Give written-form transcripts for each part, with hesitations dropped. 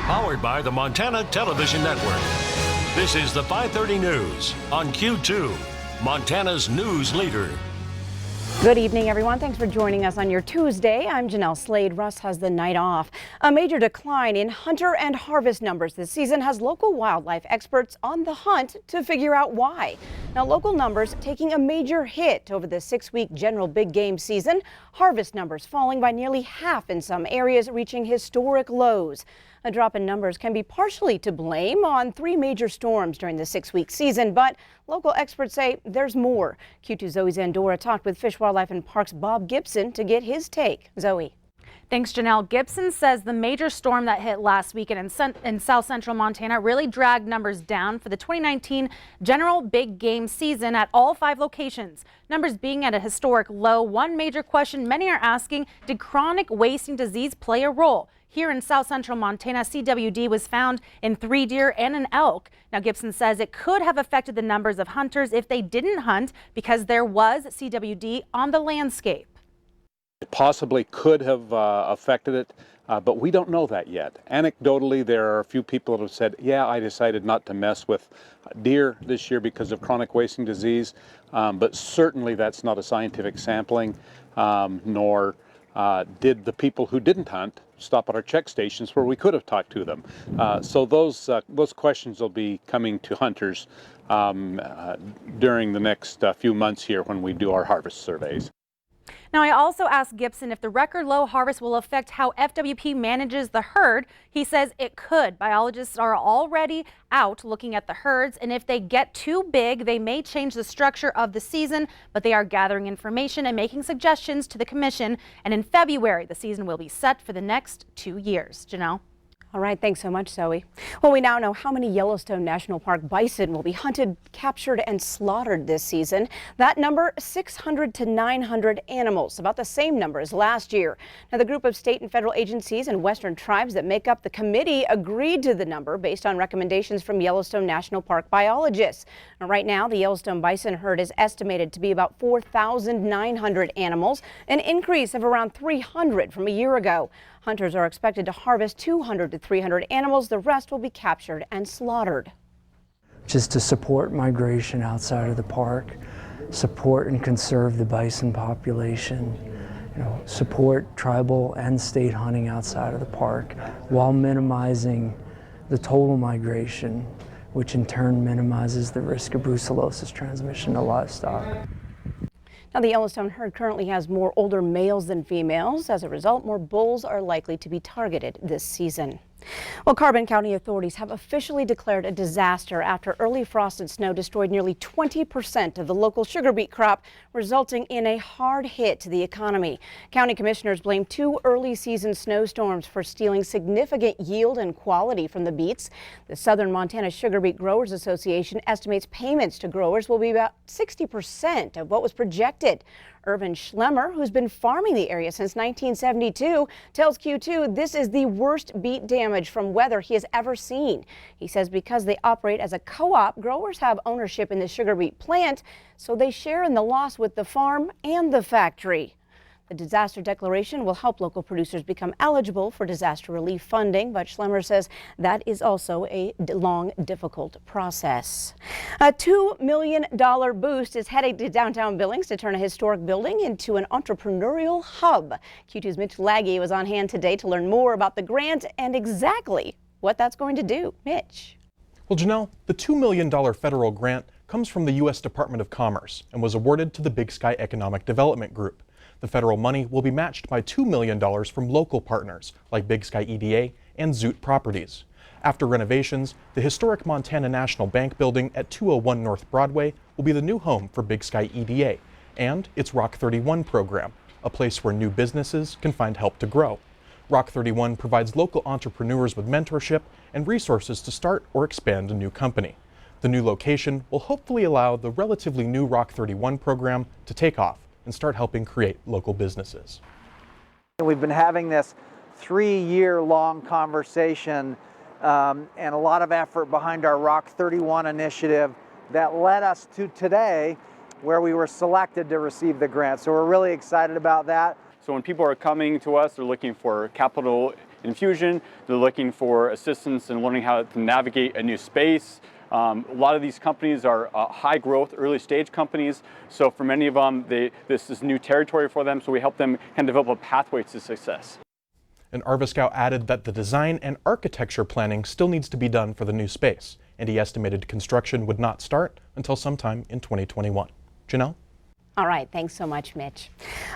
Powered by the Montana Television Network. This is the 5:30 News on Q2, Montana's news leader. Good evening, everyone. Thanks for joining us on your Tuesday. I'm Jeanelle Slade. Russ has the night off. A major decline in hunter and harvest numbers this season has local wildlife experts on the hunt to figure out why. Now, local numbers taking a major hit over the 6-week general big game season. Harvest numbers falling by nearly half in some areas, reaching historic lows. A drop in numbers can be partially to blame on 3 major storms during the 6-week season, but local experts say there's more. Q2 Zoe Zandora talked with Fish, Wildlife and Parks Bob Gibson to get his take. Zoe. Thanks, Jeanelle. Gibson says the major storm that hit last weekend in south central Montana really dragged numbers down for the 2019 general big game season at all 5 locations. Numbers being at a historic low. One major question many are asking, did chronic wasting disease play a role? Here in south central Montana, CWD was found in 3 deer and an elk. Now, Gibson says it could have affected the numbers of hunters if they didn't hunt because there was CWD on the landscape. It possibly could have affected it, but we don't know that yet. Anecdotally, there are a few people that have said, yeah, I decided not to mess with deer this year because of chronic wasting disease, but certainly that's not a scientific sampling, nor did the people who didn't hunt stop at our check stations where we could have talked to them. So those questions will be coming to hunters during the next few months here when we do our harvest surveys. Now, I also asked Gibson if the record low harvest will affect how FWP manages the herd. He says it could. Biologists are already out looking at the herds, and if they get too big, they may change the structure of the season, but they are gathering information and making suggestions to the commission. And in February, the season will be set for the next 2 years. Jeanelle. All right, thanks so much, Zoe. Well, we now know how many Yellowstone National Park bison will be hunted, captured, and slaughtered this season. That number, 600 to 900 animals, about the same number as last year. Now, the group of state and federal agencies and Western tribes that make up the committee agreed to the number based on recommendations from Yellowstone National Park biologists. Now, right now, the Yellowstone bison herd is estimated to be about 4,900 animals, an increase of around 300 from a year ago. Hunters are expected to harvest 200 to 300 animals. The rest will be captured and slaughtered. Just to support migration outside of the park, support and conserve the bison population, support tribal and state hunting outside of the park while minimizing the total migration, which in turn minimizes the risk of brucellosis transmission to livestock. Now, the Yellowstone herd currently has more older males than females. As a result, more bulls are likely to be targeted this season. Well, Carbon County authorities have officially declared a disaster after early frost and snow destroyed nearly 20% of the local sugar beet crop, resulting in a hard hit to the economy. County commissioners blame 2 early season snowstorms for stealing significant yield and quality from the beets. The Southern Montana Sugar Beet Growers Association estimates payments to growers will be about 60% of what was projected. Irvin Schlemmer, who's been farming the area since 1972, tells Q2 this is the worst beet damage from weather he has ever seen. He says because they operate as a co-op, growers have ownership in the sugar beet plant, so they share in the loss with the farm and the factory. The disaster declaration will help local producers become eligible for disaster relief funding, but Schlemmer says that is also a long, difficult process. A $2 million boost is heading to downtown Billings to turn a historic building into an entrepreneurial hub. Q2's Mitch Laggy was on hand today to learn more about the grant and exactly what that's going to do. Mitch. Well, Jeanelle, the $2 million federal grant comes from the U.S. Department of Commerce and was awarded to the Big Sky Economic Development Group. The federal money will be matched by $2 million from local partners like Big Sky EDA and Zoot Properties. After renovations, the historic Montana National Bank building at 201 North Broadway will be the new home for Big Sky EDA and its Rock 31 program, a place where new businesses can find help to grow. Rock 31 provides local entrepreneurs with mentorship and resources to start or expand a new company. The new location will hopefully allow the relatively new Rock 31 program to take off and start helping create local businesses. We've been having this 3-year-long conversation and a lot of effort behind our Rock 31 initiative that led us to today where we were selected to receive the grant. So we're really excited about that. So when people are coming to us, they're looking for capital infusion. They're looking for assistance in learning how to navigate a new space. A lot of these companies are high growth, early stage companies. So for many of them, this is new territory for them. So we help them kind of develop a pathway to success. And Arviscow added that the design and architecture planning still needs to be done for the new space, and he estimated construction would not start until sometime in 2021. Jeanelle? All right, thanks so much, Mitch.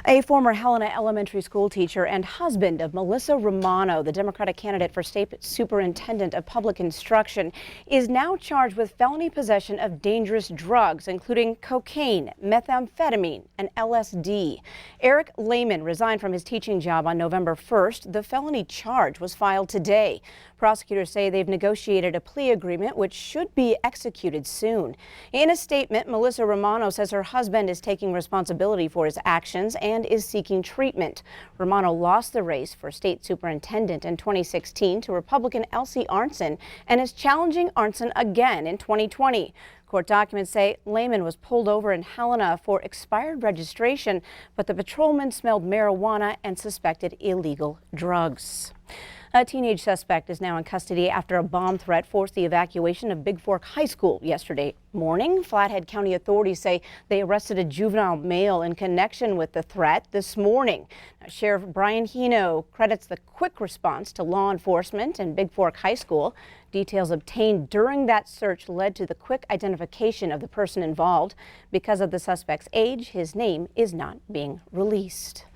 A former Helena Elementary School teacher and husband of Melissa Romano, the Democratic candidate for State Superintendent of Public Instruction, is now charged with felony possession of dangerous drugs, including cocaine, methamphetamine, and LSD. Eric Lehman resigned from his teaching job on November 1st. The felony charge was filed today. Prosecutors say they've negotiated a plea agreement which should be executed soon. In a statement, Melissa Romano says her husband is taking responsibility for his actions and is seeking treatment. Romano lost the race for state superintendent in 2016 to Republican Elsie Arntzen and is challenging Arntzen again in 2020. Court documents say Lehman was pulled over in Helena for expired registration, but the patrolman smelled marijuana and suspected illegal drugs. A teenage suspect is now in custody after a bomb threat forced the evacuation of Big Fork High School yesterday morning. Flathead County authorities say they arrested a juvenile male in connection with the threat this morning. Now, Sheriff Brian Hino credits the quick response to law enforcement and Big Fork High School. Details obtained during that search led to the quick identification of the person involved. Because of the suspect's age, his name is not being released.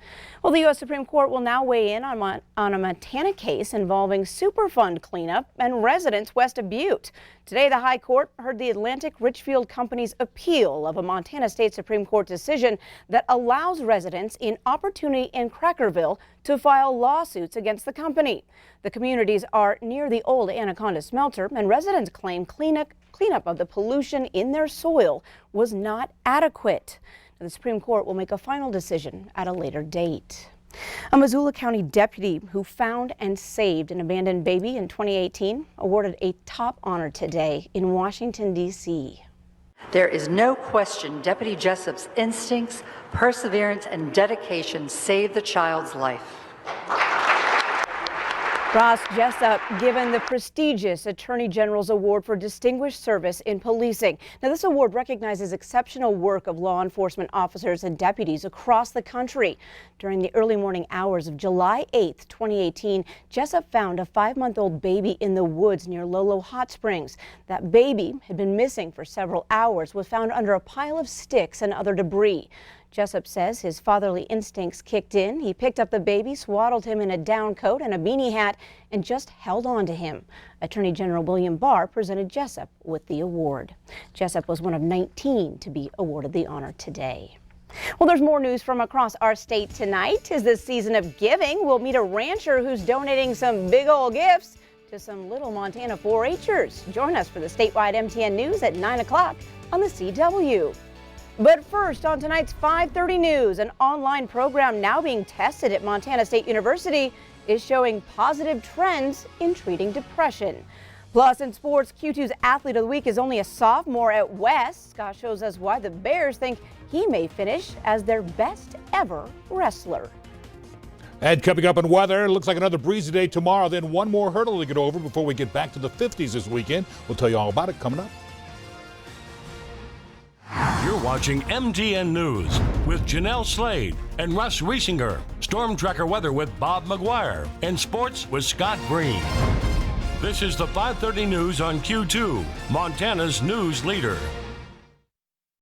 Well, the U.S. Supreme Court will now weigh in on a Montana case involving Superfund cleanup and residents west of Butte. Today, the High Court heard the Atlantic Richfield Company's appeal of a Montana State Supreme Court decision that allows residents in Opportunity and Crackerville to file lawsuits against the company. The communities are near the old Anaconda smelter, and residents claim cleanup of the pollution in their soil was not adequate. The Supreme Court will make a final decision at a later date. A Missoula County deputy who found and saved an abandoned baby in 2018 awarded a top honor today in Washington, D.C. There is no question Deputy Jessup's instincts, perseverance, and dedication saved the child's life. Ross Jessup given the prestigious Attorney General's Award for Distinguished Service in Policing. Now, this award recognizes exceptional work of law enforcement officers and deputies across the country. During the early morning hours of July 8th, 2018, Jessup found a 5-month-old baby in the woods near Lolo Hot Springs. That baby had been missing for several hours, was found under a pile of sticks and other debris. Jessup says his fatherly instincts kicked in. He picked up the baby, swaddled him in a down coat and a beanie hat, and just held on to him. Attorney General William Barr presented Jessup with the award. Jessup was one of 19 to be awarded the honor today. Well, there's more news from across our state tonight. As this season of giving, we'll meet a rancher who's donating some big old gifts to some little Montana 4-H'ers. Join us for the statewide MTN News at 9 o'clock on the CW. But first, on tonight's 5:30 News, an online program now being tested at Montana State University is showing positive trends in treating depression. Plus, in sports, Q2's Athlete of the Week is only a sophomore at West. Scott shows us why the Bears think he may finish as their best ever wrestler. And coming up on weather, it looks like another breezy day tomorrow, then one more hurdle to get over before we get back to the 50s this weekend. We'll tell you all about it coming up. You're watching MTN News with Jeanelle Slade and Russ Riesinger. Storm Tracker weather with Bob McGuire. And sports with Scott Green. This is the 5:30 News on Q2, Montana's news leader.